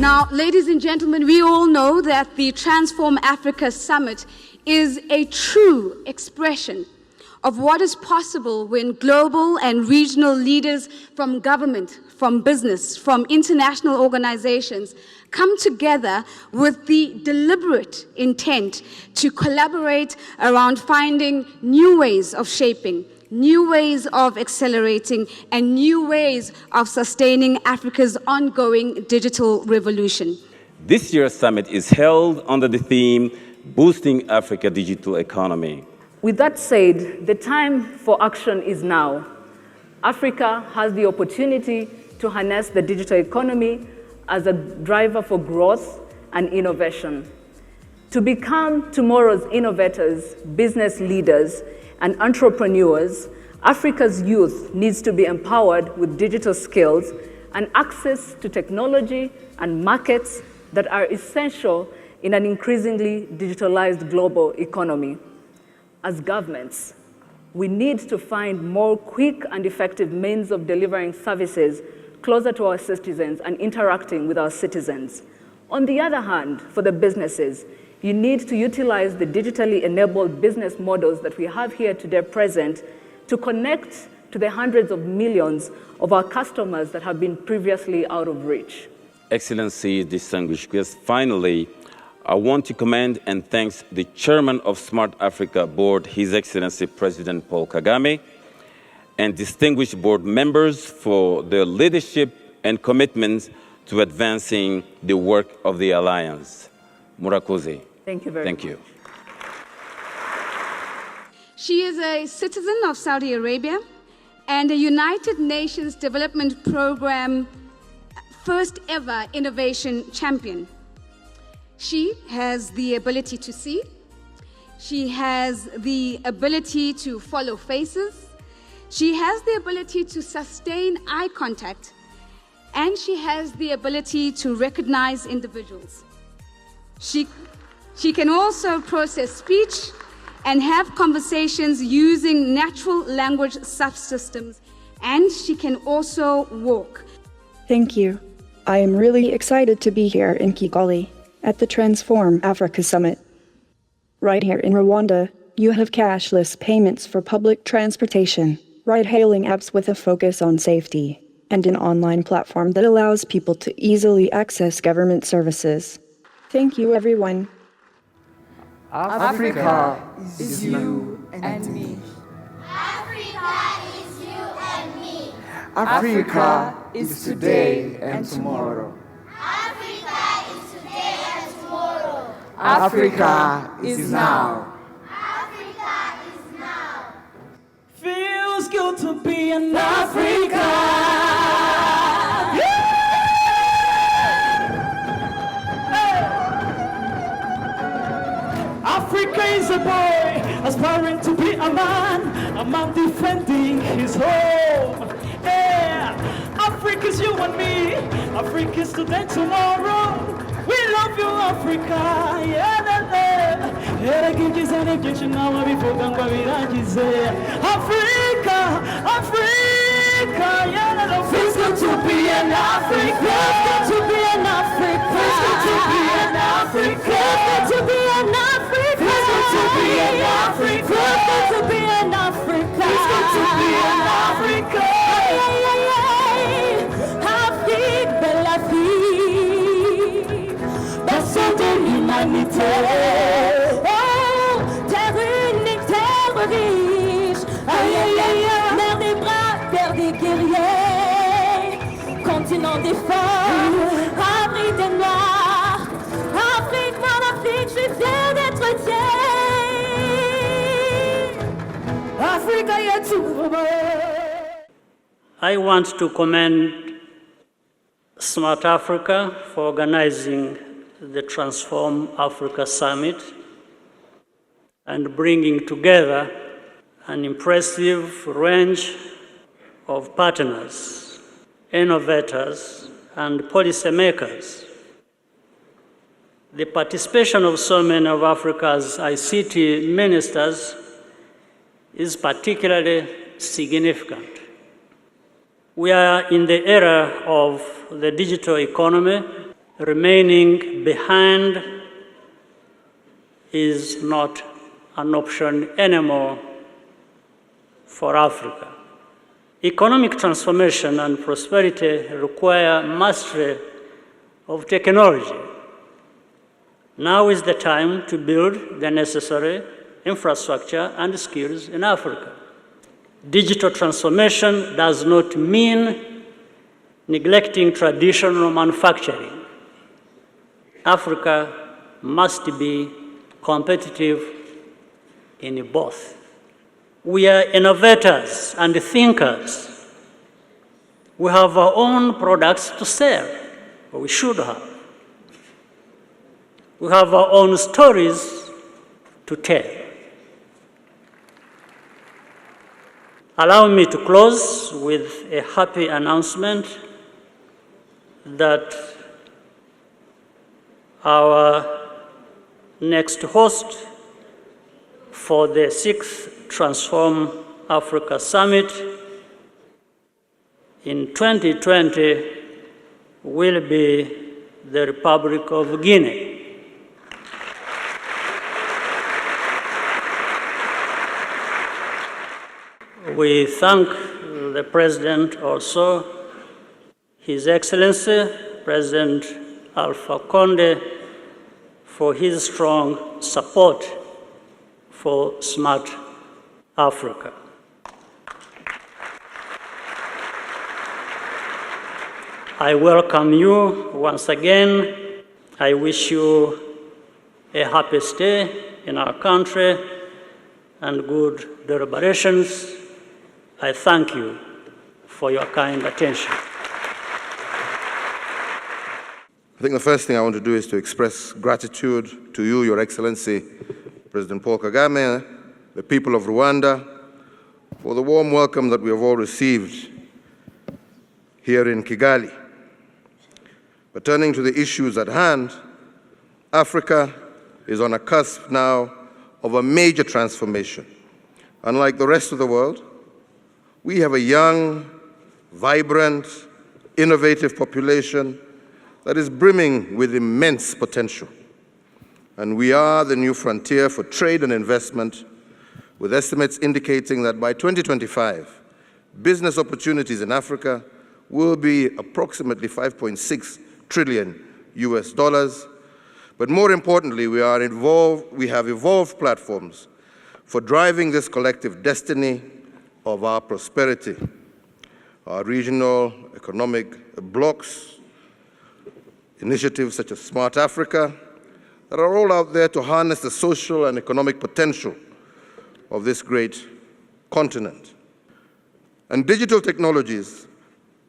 Now, ladies and gentlemen, we all know that the Transform Africa Summit is a true expression of what is possible when global and regional leaders from government, from business, from international organizations come together with the deliberate intent to collaborate around finding new ways of shaping, new ways of accelerating, and new ways of sustaining Africa's ongoing digital revolution. This year's summit is held under the theme, Boosting Africa's Digital Economy. With that said, the time for action is now. Africa has the opportunity to harness the digital economy as a driver for growth and innovation. To become tomorrow's innovators, business leaders, and entrepreneurs, Africa's youth needs to be empowered with digital skills and access to technology and markets that are essential in an increasingly digitalized global economy. As governments, we need to find more quick and effective means of delivering services closer to our citizens and interacting with our citizens. On the other hand, for the businesses, you need to utilize the digitally enabled business models that we have here today present to connect to the hundreds of millions of our customers that have been previously out of reach. Excellency, distinguished guests, finally, I want to commend and thank the chairman of Smart Africa Board, His Excellency President Paul Kagame, and distinguished board members for their leadership and commitment to advancing the work of the Alliance. Murakoze. Thank you very much. Thank you. She is a citizen of Saudi Arabia and a United Nations Development Program first ever innovation champion. She has the ability to see. She has the ability to follow faces. She has the ability to sustain eye contact. And she has the ability to recognize individuals. She can also process speech and have conversations using natural language subsystems. And she can also walk. Thank you. I am really excited to be here in Kigali at the Transform Africa Summit. Right here in Rwanda, you have cashless payments for public transportation, ride-hailing apps with a focus on safety, and an online platform that allows people to easily access government services. Thank you, everyone. Africa is you and me. Africa is you and me. Africa is today and tomorrow. Africa is today and tomorrow. Africa is now. Africa is now. Feels good to be in Africa. Africa is a boy aspiring to be a man defending his home. Yeah, Africa is you and me. Africa is today, tomorrow. We love you, Africa. Yeah, Africa, Africa. Yeah, feels good to be an Africa. Feels good to be an Africa. Feels good to be an Africa. Feels good to be an Africa. Feels good to be an Africa. Feels good to be an Africa. Feels good to be an Africa. Afrique, belle Afrique, berceau de l'humanité. Oh, terre unique, terre riche. Aïe, aïe, aïe, mer des bras, terre des guerriers. Continent des femmes, abri des noirs. Afrique, mon Afrique, je suis fier d'être tien. Africa, y'a tout. I want to commend Smart Africa for organizing the Transform Africa Summit and bringing together an impressive range of partners, innovators, and policymakers. The participation of so many of Africa's ICT ministers is particularly significant. We are in the era of the digital economy, remaining behind is not an option anymore for Africa. Economic transformation and prosperity require mastery of technology. Now is the time to build the necessary infrastructure and skills in Africa. Digital transformation does not mean neglecting traditional manufacturing. Africa must be competitive in both. We are innovators and thinkers. We have our own products to sell, or we should have. We have our own stories to tell. Allow me to close with a happy announcement that our next host for the 6th Transform Africa Summit in 2020 will be the Republic of Guinea. We thank the President also, His Excellency, President Alpha Conde, for his strong support for Smart Africa. I welcome you once again. I wish you a happy stay in our country and good deliberations. I thank you for your kind attention. I think the first thing I want to do is to express gratitude to you, Your Excellency, President Paul Kagame, the people of Rwanda, for the warm welcome that we have all received here in Kigali. But turning to the issues at hand, Africa is on a cusp now of a major transformation. Unlike the rest of the world, we have a young, vibrant, innovative population that is brimming with immense potential. And we are the new frontier for trade and investment, with estimates indicating that by 2025, business opportunities in Africa will be approximately $5.6 trillion US dollars. But more importantly, we have evolved platforms for driving this collective destiny of our prosperity. Our regional economic blocks, initiatives such as Smart Africa, that are all out there to harness the social and economic potential of this great continent. And digital technologies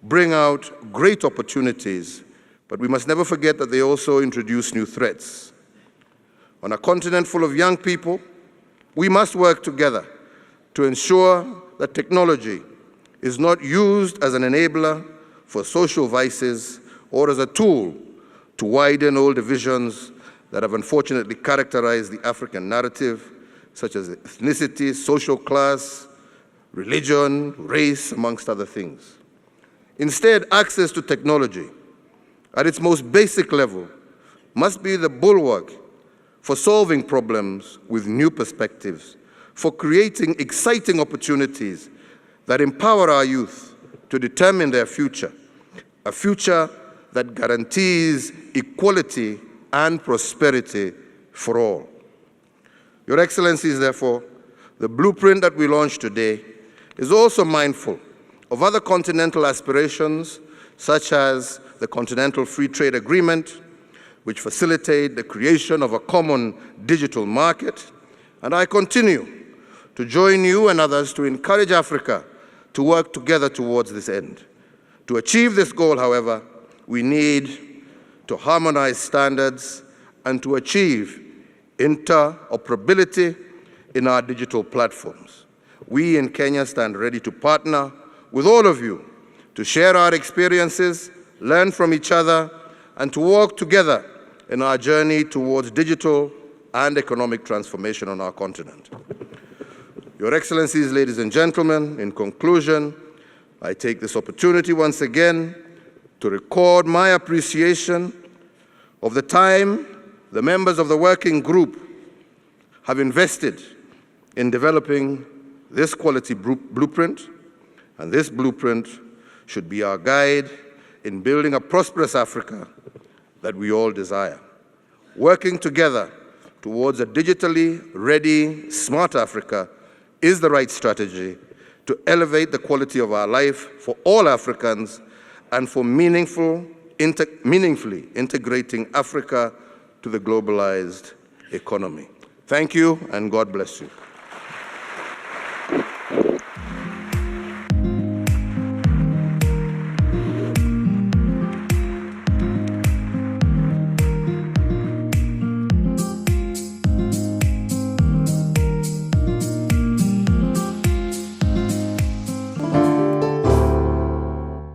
bring out great opportunities, but we must never forget that they also introduce new threats. On a continent full of young people, we must work together to ensure that technology is not used as an enabler for social vices or as a tool to widen old divisions that have unfortunately characterized the African narrative, such as ethnicity, social class, religion, race, amongst other things. Instead, access to technology at its most basic level must be the bulwark for solving problems with new perspectives, for creating exciting opportunities that empower our youth to determine their future, a future that guarantees equality and prosperity for all. Your Excellencies, therefore, the blueprint that we launched today is also mindful of other continental aspirations, such as the Continental Free Trade Agreement, which facilitate the creation of a common digital market. And I continue to join you and others to encourage Africa to work together towards this end. To achieve this goal, however, we need to harmonize standards and to achieve interoperability in our digital platforms. We in Kenya stand ready to partner with all of you to share our experiences, learn from each other, and to work together in our journey towards digital and economic transformation on our continent. Your Excellencies, ladies and gentlemen, in conclusion, I take this opportunity once again to record my appreciation of the time the members of the working group have invested in developing this quality blueprint, and this blueprint should be our guide in building a prosperous Africa that we all desire. Working together towards a digitally ready, smart Africa is the right strategy to elevate the quality of our life for all Africans and for meaningfully integrating Africa to the globalized economy. Thank you, and God bless you.